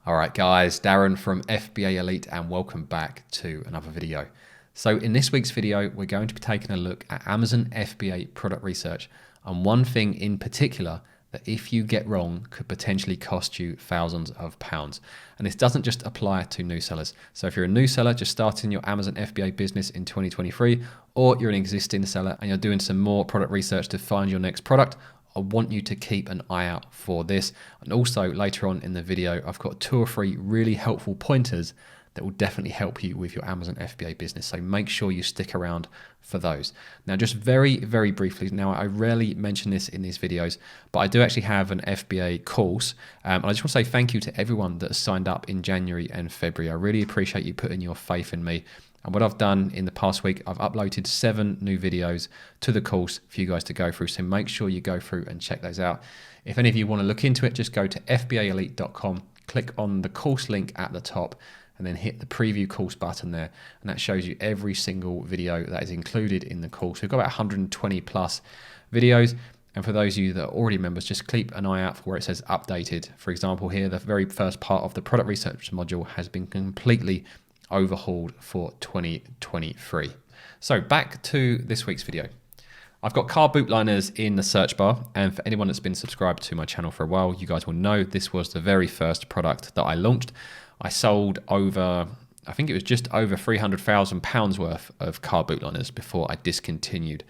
All right, guys, Darren from FBA Elite, and welcome back to another video. So in this week's video, we're going to be taking a look at Amazon FBA product research and one thing in particular that if you get wrong could potentially cost you thousands of pounds. And this doesn't just apply to new sellers. So if you're a new seller just starting your Amazon FBA business in 2023, or you're an existing seller and you're doing some more product research to find your next product, I want you to keep an eye out for this. And also later on in the video, I've got 2 or 3 really helpful pointers that will definitely help you with your Amazon FBA business. So make sure you stick around for those. Now, just very, very briefly, now I rarely mention this in these videos, but I do actually have an FBA course. And I just want to say thank you to everyone that has signed up in January and February. I really appreciate you putting your faith in me. And what I've done in the past week, I've uploaded 7 new videos to the course for you guys to go through. So make sure you go through and check those out. If any of you want to look into it, just go to fbaelite.com, click on the course link at the top, and then hit the preview course button there. And that shows you every single video that is included in the course. We've got about 120 plus videos. And for those of you that are already members, just keep an eye out for where it says updated. For example, here, the very first part of the product research module has been completely overhauled for 2023. So back to this week's video. I've got car boot liners in the search bar, and for anyone that's been subscribed to my channel for a while, you guys will know this was the very first product that I launched. I sold over, I think it was just over £300,000 worth of car boot liners before I discontinued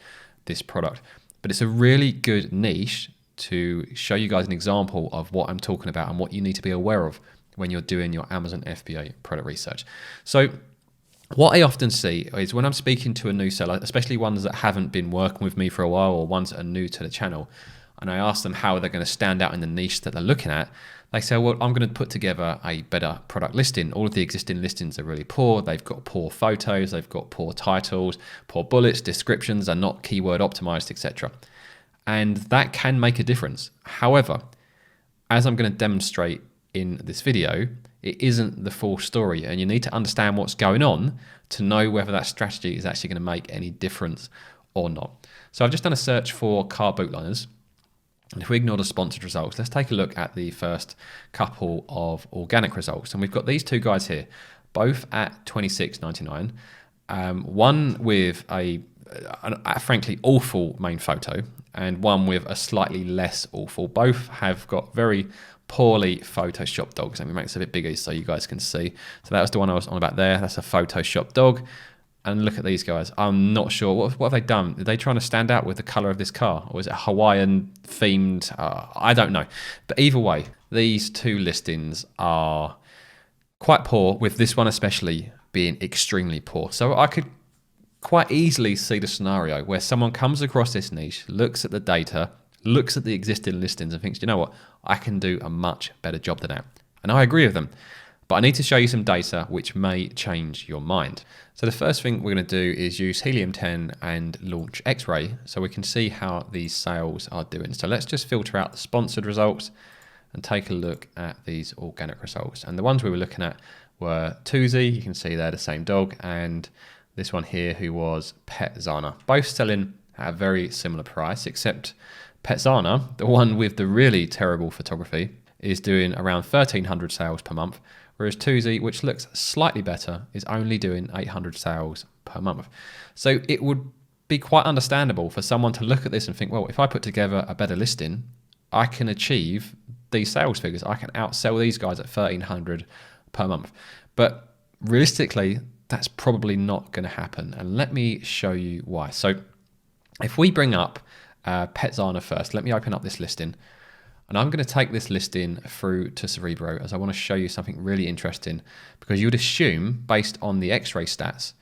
this product. But it's a really good niche to show you guys an example of what I'm talking about and what you need to be aware of when you're doing your Amazon FBA product research. So what I often see is when I'm speaking to a new seller, especially ones that haven't been working with me for a while or ones that are new to the channel, and I ask them how they're going to stand out in the niche that they're looking at, they say, well, I'm going to put together a better product listing. All of the existing listings are really poor. They've got poor photos, they've got poor titles, poor bullets, descriptions are not keyword optimized, etc. And that can make a difference. However, as I'm going to demonstrate in this video, it isn't the full story, and you need to understand what's going on to know whether that strategy is actually going to make any difference or not. So I've just done a search for car boot liners, and if we ignore the sponsored results, let's take a look at the first couple of organic results. And we've got these 2 guys here, both at $26.99. One with a frankly awful main photo, and one with a slightly less awful. Both have got very poorly photoshopped dogs. Let me make this a bit bigger so you guys can see. So that was the one I was on about there. That's a photoshopped dog. And look at these guys. I'm not sure. What have they done? Are they trying to stand out with the color of this car? Or is it Hawaiian themed? I don't know. But either way, these 2 listings are quite poor, with this one especially being extremely poor. So I could quite easily see the scenario where someone comes across this niche, looks at the data, looks at the existing listings and thinks, you know what, I can do a much better job than that. And I agree with them. But I need to show you some data which may change your mind. So the first thing we're going to do is use Helium-10 and launch X-Ray so we can see how these sales are doing. So let's just filter out the sponsored results and take a look at these organic results. And the ones we were looking at were Tuzi, you can see they're the same dog, and this one here who was Pet Zana. Both selling at a very similar price, except Pet Zana, the one with the really terrible photography, is doing around 1,300 sales per month, whereas Tuzi, which looks slightly better, is only doing 800 sales per month. So it would be quite understandable for someone to look at this and think, well, if I put together a better listing, I can achieve these sales figures. I can outsell these guys at 1,300 per month. But realistically, that's probably not going to happen. And let me show you why. So if we bring up Pet Zana first, let me open up this listing. And I'm going to take this listing through to Cerebro as I want to show you something really interesting, because you would assume, based on the X-ray stats,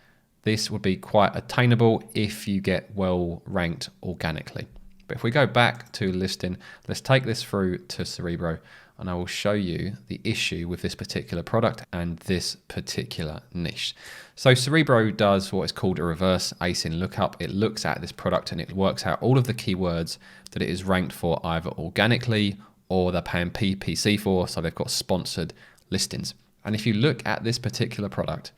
this would be quite attainable if you get well ranked organically. But if we go back to listing, let's take this through to Cerebro and I will show you the issue with this particular product and this particular niche. So Cerebro does what is called a reverse ASIN lookup. It looks at this product and it works out all of the keywords that it is ranked for either organically or they're paying PPC for, so they've got sponsored listings. And if you look at this particular product,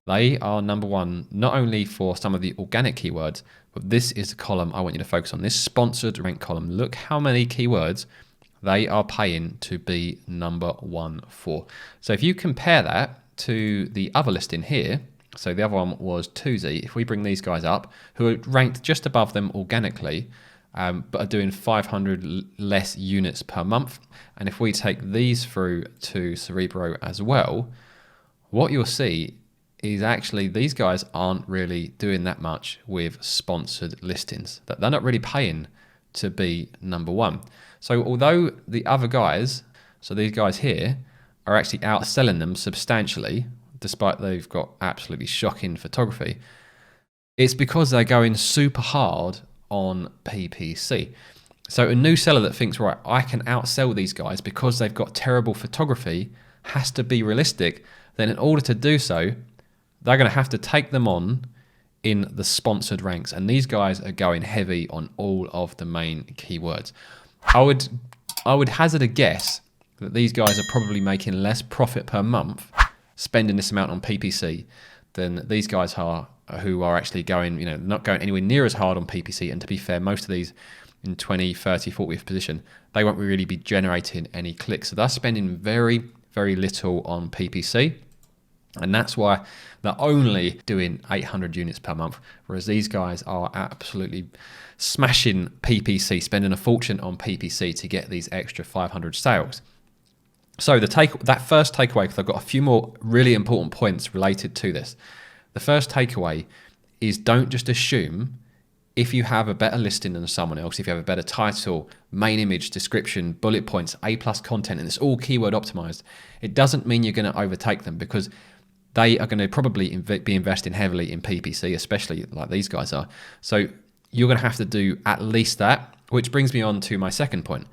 they are number one, not only for some of the organic keywords, but this is the column I want you to focus on, this sponsored rank column. Look how many keywords they are paying to be number 1 for. So if you compare that to the other listing here, so the other one was Tuesday. If we bring these guys up, who are ranked just above them organically, but are doing 500 less units per month. And if we take these through to Cerebro as well, what you'll see is actually these guys aren't really doing that much with sponsored listings. That they're not really paying to be number 1. So although the other guys, so these guys here, are actually outselling them substantially, despite they've got absolutely shocking photography, it's because they're going super hard on PPC. So a new seller that thinks, right, I can outsell these guys because they've got terrible photography, has to be realistic. Then in order to do so, they're going to have to take them on in the sponsored ranks. And these guys are going heavy on all of the main keywords. I would hazard a guess that these guys are probably making less profit per month spending this amount on PPC than these guys are, who are actually going, not going anywhere near as hard on PPC. And to be fair, most of these in 20, 30, 40th position, they won't really be generating any clicks. So they're spending very, very little on PPC. And that's why they're only doing 800 units per month, whereas these guys are absolutely smashing PPC, spending a fortune on PPC to get these extra 500 sales. So that first takeaway, because I've got a few more really important points related to this. The first takeaway is don't just assume if you have a better listing than someone else, if you have a better title, main image, description, bullet points, A+ content, and it's all keyword optimized, it doesn't mean you're going to overtake them, because they are going to probably be investing heavily in PPC, especially like these guys are. So you're going to have to do at least that, which brings me on to my second point.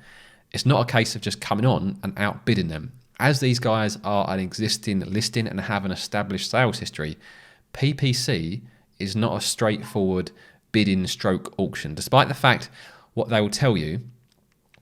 It's not a case of just coming on and outbidding them. As these guys are an existing listing and have an established sales history, PPC is not a straightforward bidding stroke auction. Despite the fact what they will tell you,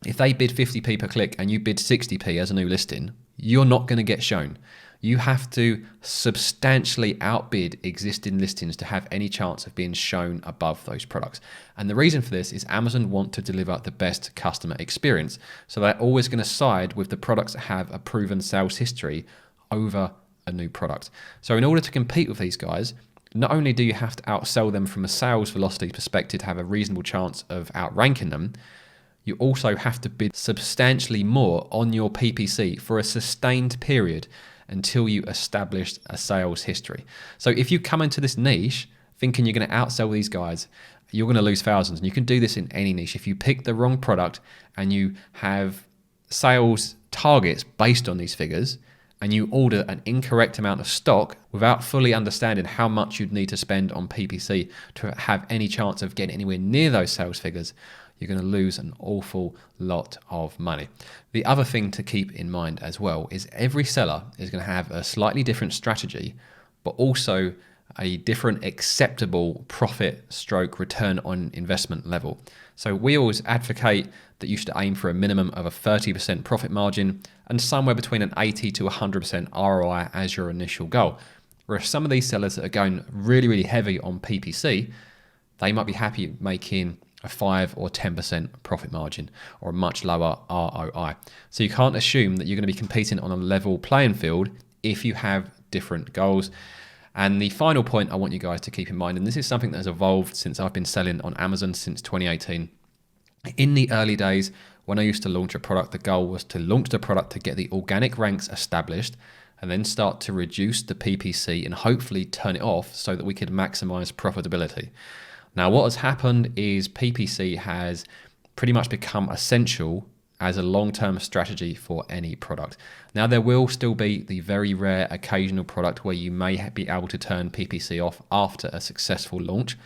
if they bid 50p per click and you bid 60p as a new listing, you're not going to get shown. You have to substantially outbid existing listings to have any chance of being shown above those products. And the reason for this is Amazon want to deliver the best customer experience. So they're always going to side with the products that have a proven sales history over a new product. So in order to compete with these guys, not only do you have to outsell them from a sales velocity perspective to have a reasonable chance of outranking them, you also have to bid substantially more on your PPC for a sustained period until you established a sales history. So if you come into this niche thinking you're going to outsell these guys, you're going to lose thousands. And you can do this in any niche. If you pick the wrong product and you have sales targets based on these figures, and you order an incorrect amount of stock without fully understanding how much you'd need to spend on PPC to have any chance of getting anywhere near those sales figures, you're going to lose an awful lot of money. The other thing to keep in mind as well is every seller is going to have a slightly different strategy, but also a different acceptable profit stroke return on investment level. So we always advocate that you should aim for a minimum of a 30% profit margin and somewhere between an 80 to 100% ROI as your initial goal. Whereas some of these sellers that are going really, really heavy on PPC, they might be happy making a 5 or 10% profit margin or a much lower ROI. So you can't assume that you're going to be competing on a level playing field if you have different goals. And the final point I want you guys to keep in mind, and this is something that has evolved since I've been selling on Amazon since 2018. In the early days, when I used to launch a product, the goal was to launch the product to get the organic ranks established and then start to reduce the PPC and hopefully turn it off so that we could maximize profitability. Now, what has happened is PPC has pretty much become essential as a long-term strategy for any product. Now, there will still be the very rare occasional product where you may be able to turn PPC off after a successful launch.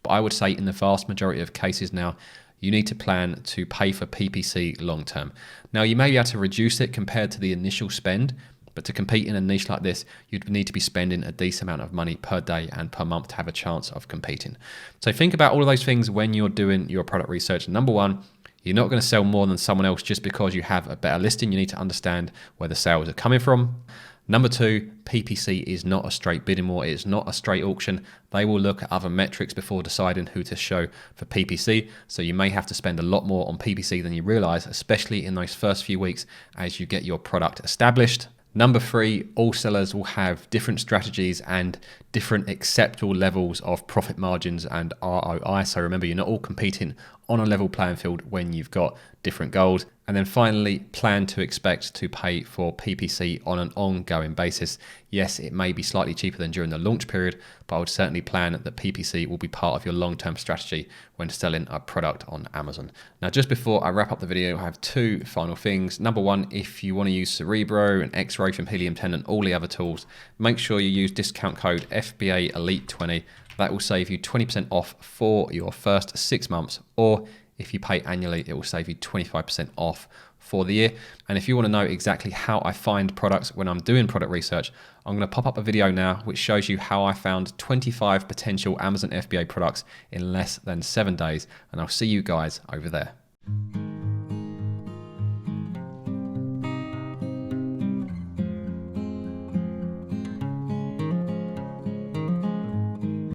But I would say in the vast majority of cases now, you need to plan to pay for PPC long-term. Now, you may be able to reduce it compared to the initial spend, but to compete in a niche like this, you'd need to be spending a decent amount of money per day and per month to have a chance of competing. So think about all of those things when you're doing your product research. Number one, you're not going to sell more than someone else just because you have a better listing. You need to understand where the sales are coming from. Number two, PPC is not a straight bidding war. It's not a straight auction. They will look at other metrics before deciding who to show for PPC. So you may have to spend a lot more on PPC than you realize, especially in those first few weeks as you get your product established. Number three, all sellers will have different strategies and different acceptable levels of profit margins and ROI. So remember, you're not all competing on a level playing field when you've got different goals. And then finally, plan to expect to pay for PPC on an ongoing basis. Yes, it may be slightly cheaper than during the launch period, but I would certainly plan that PPC will be part of your long-term strategy when selling a product on Amazon. Now, just before I wrap up the video, I have two final things. Number one, if you want to use Cerebro and X-Ray from Helium 10 and all the other tools, make sure you use discount code FBA Elite 20. That will save you 20% off for your first 6 months, or if you pay annually, it will save you 25% off for the year. And if you want to know exactly how I find products when I'm doing product research, I'm going to pop up a video now which shows you how I found 25 potential Amazon FBA products in less than 7 days. And I'll see you guys over there.